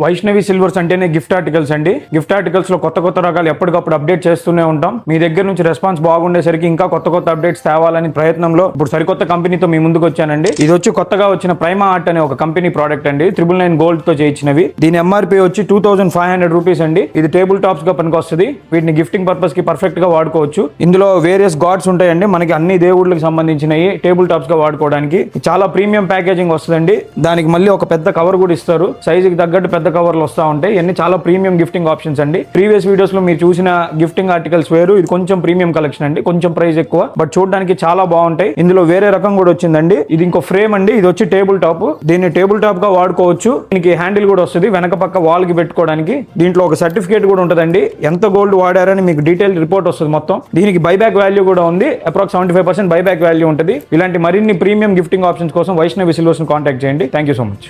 Vaishnavi silvers అంటేనే gift articles అండి. Gift articles లో కొత్త కొత్త రకాలు ఎప్పటికప్పుడు అప్డేట్ చేస్తూనే ఉంటాం. మీ దగ్గర నుంచి రెస్పాన్స్ బాగుండేసరికి ఇంకా కొత్త కొత్త అప్డేట్స్ తేవాలని ప్రయత్నంలో ఇప్పుడు సరికొత్త కంపెనీతో మీ ముందుకు వచ్చానండి. ఇది వచ్చి కొత్తగా వచ్చిన ప్రైమా ఆర్ట్ అనే ఒక కంపెనీ ప్రోడక్ట్ అండి. 999 గోల్డ్ తో చేయించినవి. దీని ఎంఆర్పీ వచ్చి 2500 రూపీస్ అండి. ఇది టేబుల్ టాప్స్ గా పనికొస్తుంది. వీటిని గిఫ్టింగ్ పర్పస్ కి పర్ఫెక్ట్ గా వాడుకోవచ్చు. ఇందులో వేరియస్ గాడ్స్ ఉంటాయండి. మనకి అన్ని దేవుళ్ళకి సంబంధించినవి టేబుల్ టాప్స్ గా వాడుకోవడానికి చాలా ప్రీమియం ప్యాకేజింగ్ వస్తుందండి. దానికి మళ్ళీ ఒక పెద్ద కవర్ కూడా ఇస్తారు. సైజుకి తగ్గట్టు పెద్ద కవర్లు వస్తూ ఉంటాయి. ఇవన్నీ చాలా ప్రీమియం గిఫ్టింగ్ ఆప్షన్స్ అండి. ప్రీవియస్ వీడియోస్ లో మీరు చూసిన గిఫ్టింగ్ ఆర్టికల్స్ వేరు. ఇది కొంచెం ప్రీమియం కలెక్షన్ అండి. కొంచెం ప్రైస్ ఎక్కువ, బట్ చూడడానికి చాలా బాగుంటాయి. ఇందులో వేరే రకం కూడా వచ్చిందండి. ఇది ఇంకో ఫ్రేమ్ అండి. ఇది వచ్చి టేబుల్ టాప్. దీన్ని టేబుల్ టాప్ గా వాడుకోవచ్చు. దీనికి హ్యాండిల్ కూడా వస్తుంది వెనక పక్క వాల్ కి పెట్టుకోవడానికి. దీంట్లో ఒక సర్టిఫికేట్ కూడా ఉంటుందండి. ఎంత గోల్డ్ వాడారని మీకు డీటెయిల్ రిపోర్ట్ వస్తుంది మొత్తం. దీనికి బైబ్యాక్ వాల్యూ కూడా ఉంది. అప్రాక్స్ 75% బైబ్యాక్ వాల్యూ ఉంటుంది. ఇలాంటి మరిన్ని ప్రీమియం గిఫ్టింగ్ ఆప్షన్స్ కోసం వైష్ణవి సిల్వర్స్ ని కాంటాక్ట్ చేయండి. Thank you so much.